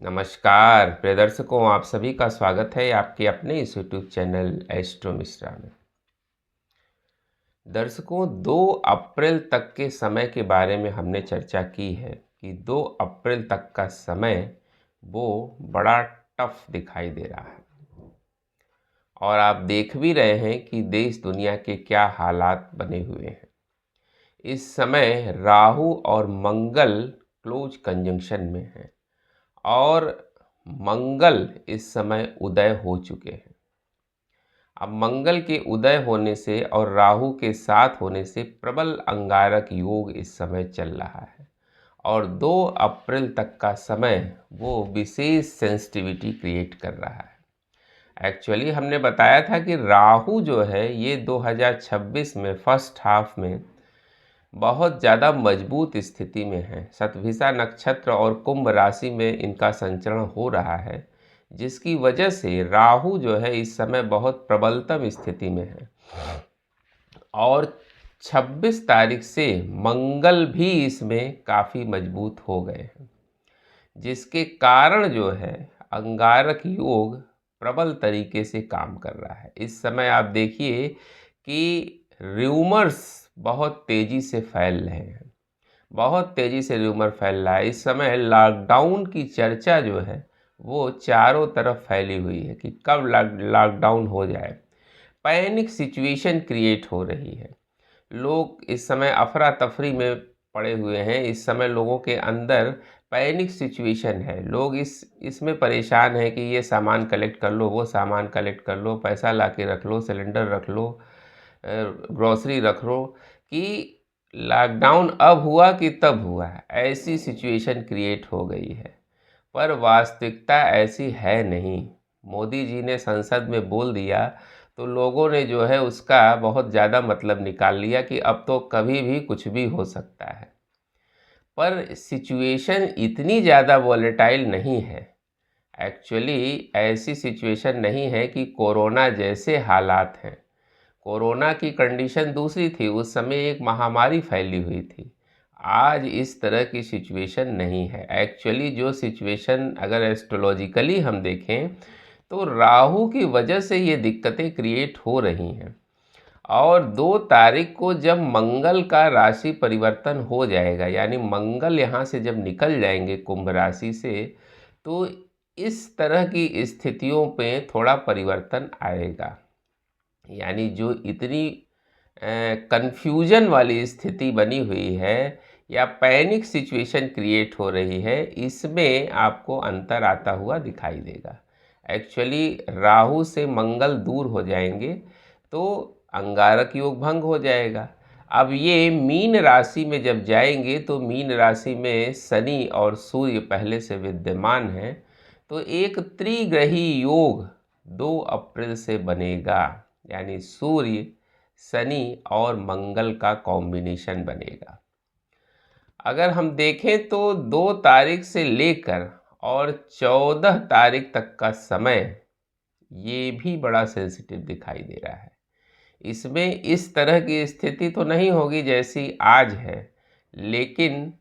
नमस्कार प्रिय दर्शकों, आप सभी का स्वागत है आपके अपने इस यूट्यूब चैनल एस्ट्रो मिश्रा में। दर्शकों, 2 अप्रैल तक के समय के बारे में हमने चर्चा की है कि 2 अप्रैल तक का समय वो बड़ा टफ दिखाई दे रहा है और आप देख भी रहे हैं कि देश दुनिया के क्या हालात बने हुए हैं। इस समय राहु और मंगल क्लोज कंजंक्शन में हैं और मंगल इस समय उदय हो चुके हैं। अब मंगल के उदय होने से और राहु के साथ होने से प्रबल अंगारक योग इस समय चल रहा है और 2 अप्रैल तक का समय वो विशेष सेंसिटिविटी क्रिएट कर रहा है। एक्चुअली हमने बताया था कि राहु जो है ये 2026 में फर्स्ट हाफ में बहुत ज़्यादा मजबूत स्थिति में है। शतभिषा नक्षत्र और कुंभ राशि में इनका संचरण हो रहा है, जिसकी वजह से राहु जो है इस समय बहुत प्रबलतम स्थिति में है और 26 तारीख से मंगल भी इसमें काफ़ी मजबूत हो गए हैं, जिसके कारण जो है अंगारक योग प्रबल तरीके से काम कर रहा है। इस समय आप देखिए कि र्यूमर्स बहुत तेज़ी से फैल रहे हैं, बहुत तेज़ी से र्यूमर फैल रहा है। इस समय लॉकडाउन की चर्चा जो है वो चारों तरफ फैली हुई है कि कब लॉकडाउन हो जाए। पैनिक सिचुएशन क्रिएट हो रही है। लोग इस समय अफरा तफरी में पड़े हुए हैं। इस समय लोगों के अंदर पैनिक सिचुएशन है। लोग इसमें परेशान हैं कि ये सामान कलेक्ट कर लो, वो सामान कलेक्ट कर लो, पैसा ला के रख लो, सिलेंडर रख लो, ग्रॉसरी रख लो, कि लॉकडाउन अब हुआ कि तब हुआ। ऐसी सिचुएशन क्रिएट हो गई है, पर वास्तविकता ऐसी है नहीं। मोदी जी ने संसद में बोल दिया तो लोगों ने जो है उसका बहुत ज़्यादा मतलब निकाल लिया कि अब तो कभी भी कुछ भी हो सकता है। पर सिचुएशन इतनी ज़्यादा वॉलेटाइल नहीं है। एक्चुअली ऐसी सिचुएशन नहीं है कि कोरोना जैसे हालात हैं। कोरोना की कंडीशन दूसरी थी, उस समय एक महामारी फैली हुई थी। आज इस तरह की सिचुएशन नहीं है। एक्चुअली जो सिचुएशन अगर एस्ट्रोलॉजिकली हम देखें तो राहु की वजह से ये दिक्कतें क्रिएट हो रही हैं और 2 तारीख को जब मंगल का राशि परिवर्तन हो जाएगा, यानी मंगल यहाँ से जब निकल जाएंगे कुंभ राशि से, तो इस तरह की स्थितियों पे थोड़ा परिवर्तन आएगा। यानी जो इतनी कन्फ्यूजन वाली स्थिति बनी हुई है या पैनिक सिचुएशन क्रिएट हो रही है, इसमें आपको अंतर आता हुआ दिखाई देगा। एक्चुअली राहु से मंगल दूर हो जाएंगे तो अंगारक योग भंग हो जाएगा। अब ये मीन राशि में जब जाएंगे तो मीन राशि में शनि और सूर्य पहले से विद्यमान है, तो एक त्रिग्रही योग 2 अप्रैल से बनेगा। यानी सूर्य, शनि और मंगल का कॉम्बिनेशन बनेगा। अगर हम देखें तो 2 तारीख से लेकर और 14 तारीख तक का समय ये भी बड़ा सेंसिटिव दिखाई दे रहा है। इसमें इस तरह की स्थिति तो नहीं होगी जैसी आज है, लेकिन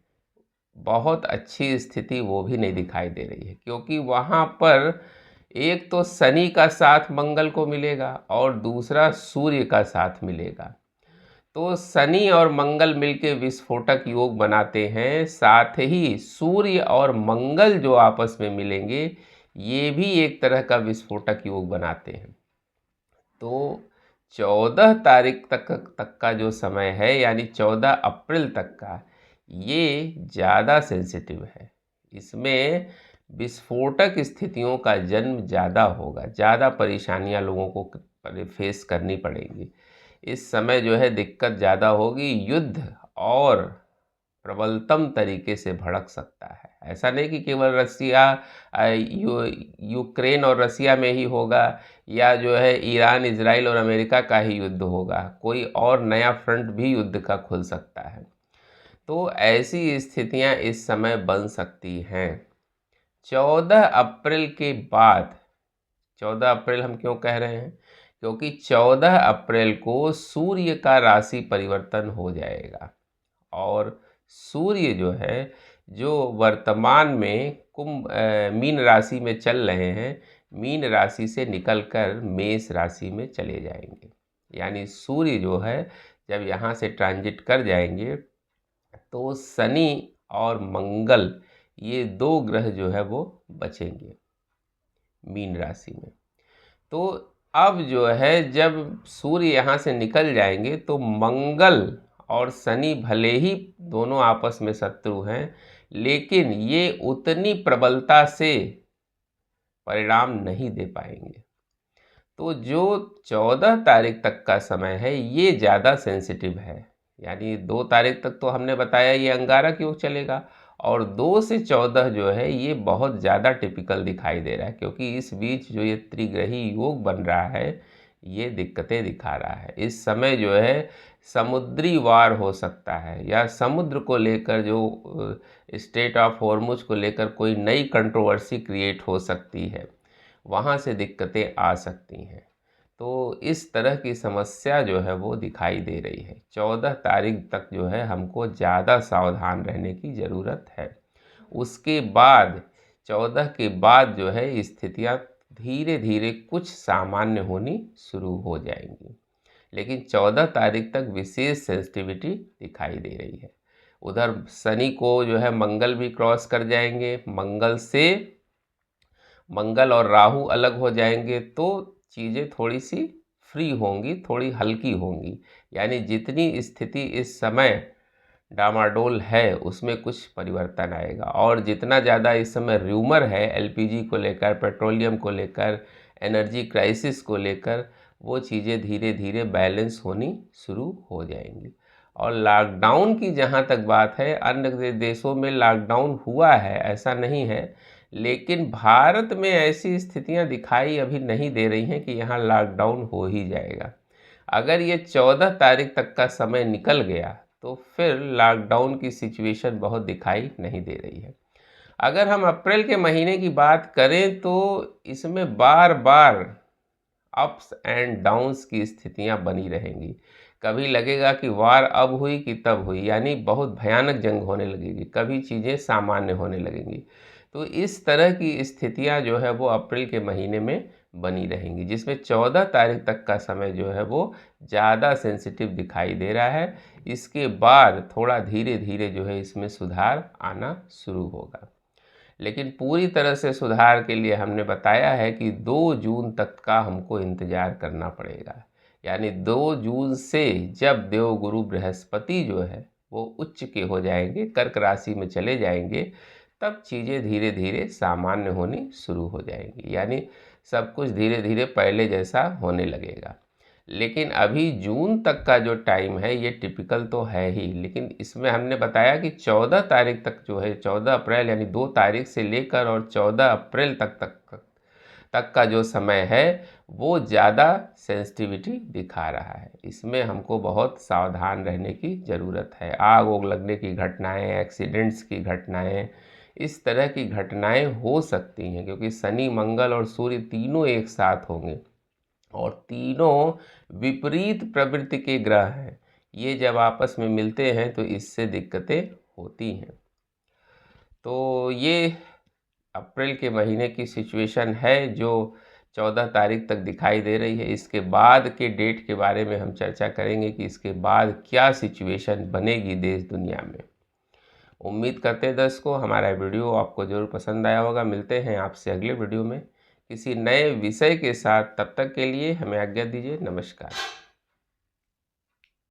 बहुत अच्छी स्थिति वो भी नहीं दिखाई दे रही है, क्योंकि वहाँ पर एक तो शनि का साथ मंगल को मिलेगा और दूसरा सूर्य का साथ मिलेगा। तो शनि और मंगल मिलके विस्फोटक योग बनाते हैं। साथ ही सूर्य और मंगल जो आपस में मिलेंगे, ये भी एक तरह का विस्फोटक योग बनाते हैं। तो 14 तारीख तक का जो समय है, यानी 14 अप्रैल तक का, ये ज़्यादा सेंसिटिव है। इसमें विस्फोटक स्थितियों का जन्म ज़्यादा होगा, ज़्यादा परेशानियां लोगों को फेस करनी पड़ेंगी। इस समय जो है दिक्कत ज़्यादा होगी। युद्ध और प्रबलतम तरीके से भड़क सकता है। ऐसा नहीं कि केवल रसिया यूक्रेन और रसिया में ही होगा, या जो है ईरान, इजराइल और अमेरिका का ही युद्ध होगा। कोई और नया फ्रंट भी युद्ध का खुल सकता है। तो ऐसी स्थितियां इस समय बन सकती हैं। 14 अप्रैल के बाद, 14 अप्रैल हम क्यों कह रहे हैं, क्योंकि 14 अप्रैल को सूर्य का राशि परिवर्तन हो जाएगा और सूर्य जो है जो वर्तमान में मीन राशि में चल रहे हैं, मीन राशि से निकलकर मेष राशि में चले जाएंगे। यानी सूर्य जो है जब यहाँ से ट्रांजिट कर जाएंगे तो शनि और मंगल ये दो ग्रह जो है वो बचेंगे मीन राशि में। तो अब जो है जब सूर्य यहाँ से निकल जाएंगे तो मंगल और शनि भले ही दोनों आपस में शत्रु हैं, लेकिन ये उतनी प्रबलता से परिणाम नहीं दे पाएंगे। तो जो 14 तारीख तक का समय है ये ज़्यादा सेंसिटिव है। यानी 2 तारीख तक तो हमने बताया ये अंगारक योग चलेगा, और 2 से 14 जो है ये बहुत ज़्यादा टिपिकल दिखाई दे रहा है, क्योंकि इस बीच जो ये त्रिग्रही योग बन रहा है ये दिक्कतें दिखा रहा है। इस समय जो है समुद्री वार हो सकता है, या समुद्र को लेकर जो स्टेट ऑफ हॉर्मुज को लेकर कोई नई कंट्रोवर्सी क्रिएट हो सकती है, वहाँ से दिक्कतें आ सकती हैं। तो इस तरह की समस्या जो है वो दिखाई दे रही है। 14 तारीख तक जो है हमको ज़्यादा सावधान रहने की ज़रूरत है। उसके बाद 14 के बाद जो है स्थितियाँ धीरे धीरे कुछ सामान्य होनी शुरू हो जाएंगी, लेकिन 14 तारीख तक विशेष सेंसिटिविटी दिखाई दे रही है। उधर शनि को जो है मंगल भी क्रॉस कर जाएंगे, मंगल से मंगल और राहु अलग हो जाएंगे, तो चीज़ें थोड़ी सी फ्री होंगी, थोड़ी हल्की होंगी। यानी जितनी स्थिति इस समय डामाडोल है उसमें कुछ परिवर्तन आएगा, और जितना ज़्यादा इस समय र्यूमर है एलपीजी को लेकर, पेट्रोलियम को लेकर, एनर्जी क्राइसिस को लेकर, वो चीज़ें धीरे धीरे बैलेंस होनी शुरू हो जाएंगी। और लॉकडाउन की जहाँ तक बात है, अन्य देशों में लॉकडाउन हुआ है ऐसा नहीं है, लेकिन भारत में ऐसी स्थितियां दिखाई अभी नहीं दे रही हैं कि यहाँ लॉकडाउन हो ही जाएगा। अगर ये 14 तारीख तक का समय निकल गया तो फिर लॉकडाउन की सिचुएशन बहुत दिखाई नहीं दे रही है। अगर हम अप्रैल के महीने की बात करें तो इसमें बार बार अप्स एंड डाउन्स की स्थितियां बनी रहेंगी। कभी लगेगा कि वार अब हुई कि तब हुई, यानी बहुत भयानक जंग होने लगेगी, कभी चीज़ें सामान्य होने लगेंगी। तो इस तरह की स्थितियां जो है वो अप्रैल के महीने में बनी रहेंगी, जिसमें 14 तारीख तक का समय जो है वो ज़्यादा सेंसिटिव दिखाई दे रहा है। इसके बाद थोड़ा धीरे धीरे जो है इसमें सुधार आना शुरू होगा, लेकिन पूरी तरह से सुधार के लिए हमने बताया है कि 2 जून तक का हमको इंतज़ार करना पड़ेगा। यानी 2 जून से जब देवगुरु बृहस्पति जो है वो उच्च के हो जाएंगे, कर्क राशि में चले जाएंगे, तब चीज़ें धीरे धीरे सामान्य होनी शुरू हो जाएंगी। यानी सब कुछ धीरे धीरे पहले जैसा होने लगेगा। लेकिन अभी जून तक का जो टाइम है ये टिपिकल तो है ही, लेकिन इसमें हमने बताया कि 14 तारीख तक जो है, 14 अप्रैल यानी 2 तारीख से लेकर और 14 अप्रैल तक का जो समय है वो ज़्यादा सेंसिटिविटी दिखा रहा है। इसमें हमको बहुत सावधान रहने की ज़रूरत है। आग ओग लगने की घटनाएं, एक्सीडेंट्स की घटनाएं, इस तरह की घटनाएं हो सकती हैं, क्योंकि शनि मंगल और सूर्य तीनों एक साथ होंगे और तीनों विपरीत प्रवृत्ति के ग्रह हैं। ये जब आपस में मिलते हैं तो इससे दिक्कतें होती हैं। तो ये अप्रैल के महीने की सिचुएशन है जो 14 तारीख तक दिखाई दे रही है। इसके बाद के डेट के बारे में हम चर्चा करेंगे कि इसके बाद क्या सिचुएशन बनेगी देश दुनिया में। उम्मीद करते हैं दर्शकों हमारा वीडियो आपको ज़रूर पसंद आया होगा। मिलते हैं आपसे अगले वीडियो में किसी नए विषय के साथ। तब तक के लिए हमें आज्ञा दीजिए। नमस्कार।